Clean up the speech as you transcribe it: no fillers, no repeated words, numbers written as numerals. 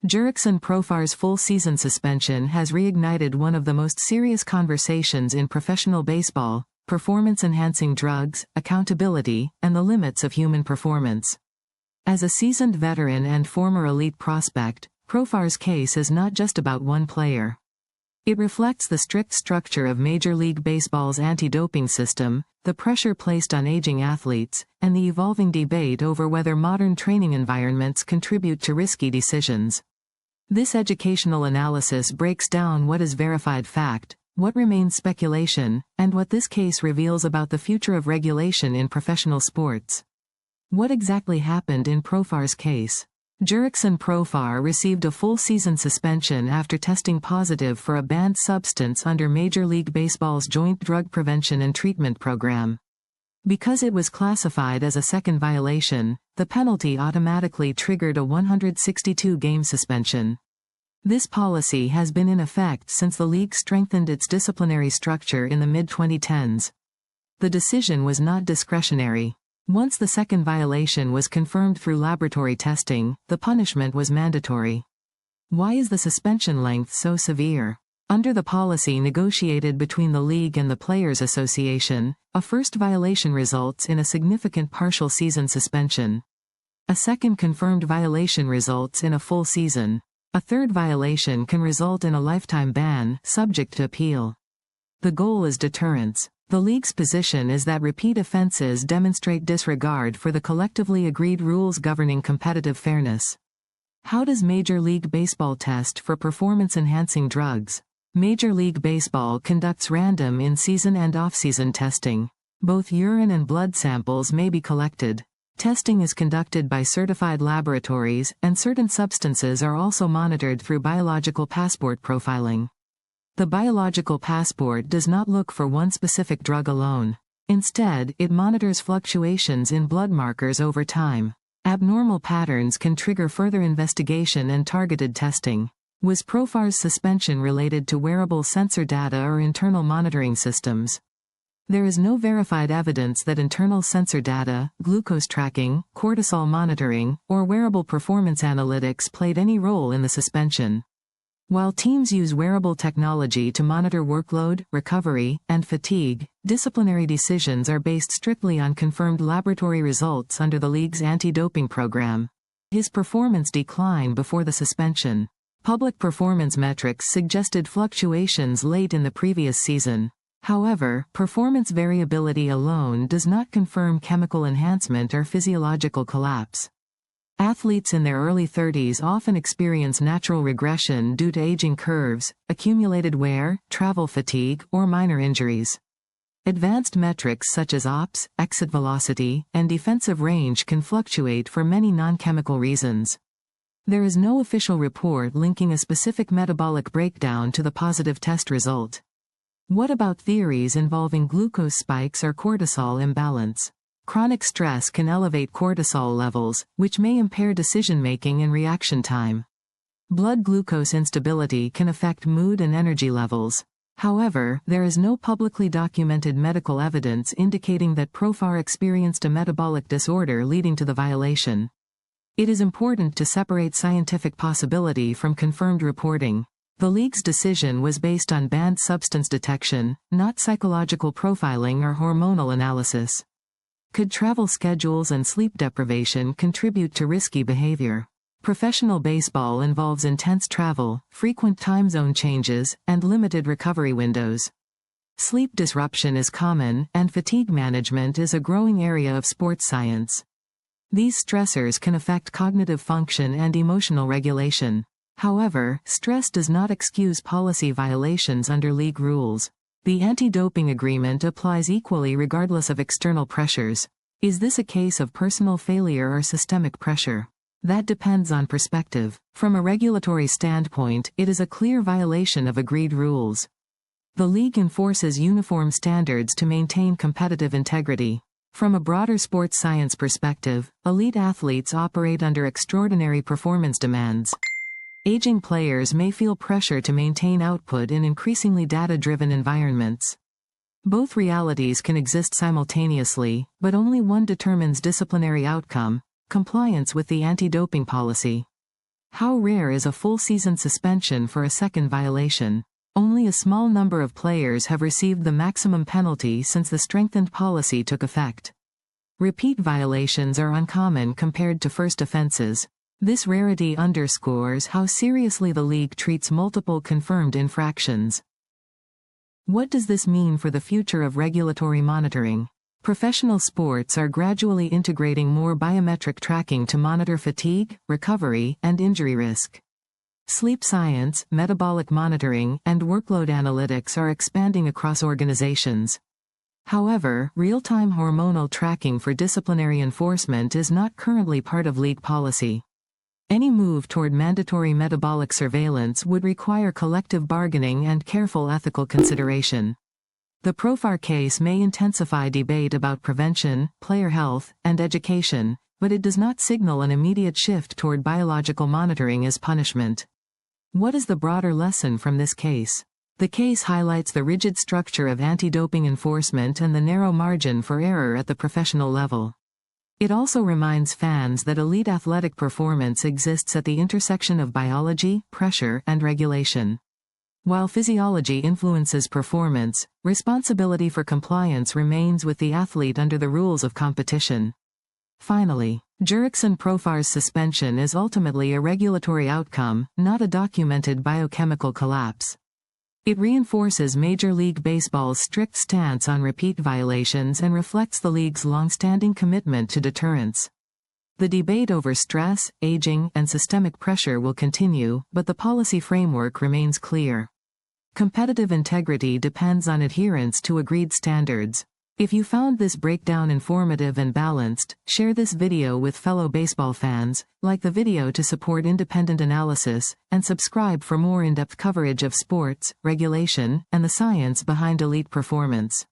Jurickson Profar's full-season suspension has reignited one of the most serious conversations in professional baseball: performance-enhancing drugs, accountability, and the limits of human performance. As a seasoned veteran and former elite prospect, Profar's case is not just about one player. It reflects the strict structure of Major League Baseball's anti-doping system, the pressure placed on aging athletes, and the evolving debate over whether modern training environments contribute to risky decisions. This educational analysis breaks down what is verified fact, what remains speculation, and what this case reveals about the future of regulation in professional sports. What exactly happened in Profar's case? Jurickson Profar received a full-season suspension after testing positive for a banned substance under Major League Baseball's Joint Drug Prevention and Treatment Program. Because it was classified as a second violation, the penalty automatically triggered a 162-game suspension. This policy has been in effect since the league strengthened its disciplinary structure in the mid-2010s. The decision was not discretionary. Once the second violation was confirmed through laboratory testing, the punishment was mandatory. Why is the suspension length so severe? Under the policy negotiated between the league and the Players Association, a first violation results in a significant partial season suspension. A second confirmed violation results in a full season. A third violation can result in a lifetime ban, subject to appeal. The goal is deterrence. The league's position is that repeat offenses demonstrate disregard for the collectively agreed rules governing competitive fairness. How does Major League Baseball test for performance-enhancing drugs? Major League Baseball conducts random in-season and off-season testing. Both urine and blood samples may be collected. Testing is conducted by certified laboratories, and certain substances are also monitored through biological passport profiling. The biological passport does not look for one specific drug alone. Instead, it monitors fluctuations in blood markers over time. Abnormal patterns can trigger further investigation and targeted testing. Was Profar's suspension related to wearable sensor data or internal monitoring systems? There is no verified evidence that internal sensor data, glucose tracking, cortisol monitoring, or wearable performance analytics played any role in the suspension. While teams use wearable technology to monitor workload, recovery, and fatigue, disciplinary decisions are based strictly on confirmed laboratory results under the league's anti-doping program. His performance declined before the suspension. Public performance metrics suggested fluctuations late in the previous season. However, performance variability alone does not confirm chemical enhancement or physiological collapse. Athletes in their early 30s often experience natural regression due to aging curves, accumulated wear, travel fatigue, or minor injuries. Advanced metrics such as OPS, exit velocity, and defensive range can fluctuate for many non-chemical reasons. There is no official report linking a specific metabolic breakdown to the positive test result. What about theories involving glucose spikes or cortisol imbalance? Chronic stress can elevate cortisol levels, which may impair decision-making and reaction time. Blood glucose instability can affect mood and energy levels. However, there is no publicly documented medical evidence indicating that Profar experienced a metabolic disorder leading to the violation. It is important to separate scientific possibility from confirmed reporting. The league's decision was based on banned substance detection, not psychological profiling or hormonal analysis. Could travel schedules and sleep deprivation contribute to risky behavior? Professional baseball involves intense travel, frequent time zone changes, and limited recovery windows. Sleep disruption is common, and fatigue management is a growing area of sports science. These stressors can affect cognitive function and emotional regulation. However, stress does not excuse policy violations under league rules. The anti-doping agreement applies equally regardless of external pressures. Is this a case of personal failure or systemic pressure? That depends on perspective. From a regulatory standpoint, it is a clear violation of agreed rules. The league enforces uniform standards to maintain competitive integrity. From a broader sports science perspective, elite athletes operate under extraordinary performance demands. Aging players may feel pressure to maintain output in increasingly data-driven environments. Both realities can exist simultaneously, but only one determines disciplinary outcome: compliance with the anti-doping policy. How rare is a full season suspension for a second violation? Only a small number of players have received the maximum penalty since the strengthened policy took effect. Repeat violations are uncommon compared to first offenses. This rarity underscores how seriously the league treats multiple confirmed infractions. What does this mean for the future of regulatory monitoring? Professional sports are gradually integrating more biometric tracking to monitor fatigue, recovery, and injury risk. Sleep science, metabolic monitoring, and workload analytics are expanding across organizations. However, real-time hormonal tracking for disciplinary enforcement is not currently part of league policy. Any move toward mandatory metabolic surveillance would require collective bargaining and careful ethical consideration. The Profar case may intensify debate about prevention, player health, and education, but it does not signal an immediate shift toward biological monitoring as punishment. What is the broader lesson from this case? The case highlights the rigid structure of anti-doping enforcement and the narrow margin for error at the professional level. It also reminds fans that elite athletic performance exists at the intersection of biology, pressure, and regulation. While physiology influences performance, responsibility for compliance remains with the athlete under the rules of competition. Finally, Jurickson Profar's suspension is ultimately a regulatory outcome, not a documented biochemical collapse. It reinforces Major League Baseball's strict stance on repeat violations and reflects the league's long-standing commitment to deterrence. The debate over stress, aging, and systemic pressure will continue, but the policy framework remains clear. Competitive integrity depends on adherence to agreed standards. If you found this breakdown informative and balanced, share this video with fellow baseball fans, like the video to support independent analysis, and subscribe for more in-depth coverage of sports, regulation, and the science behind elite performance.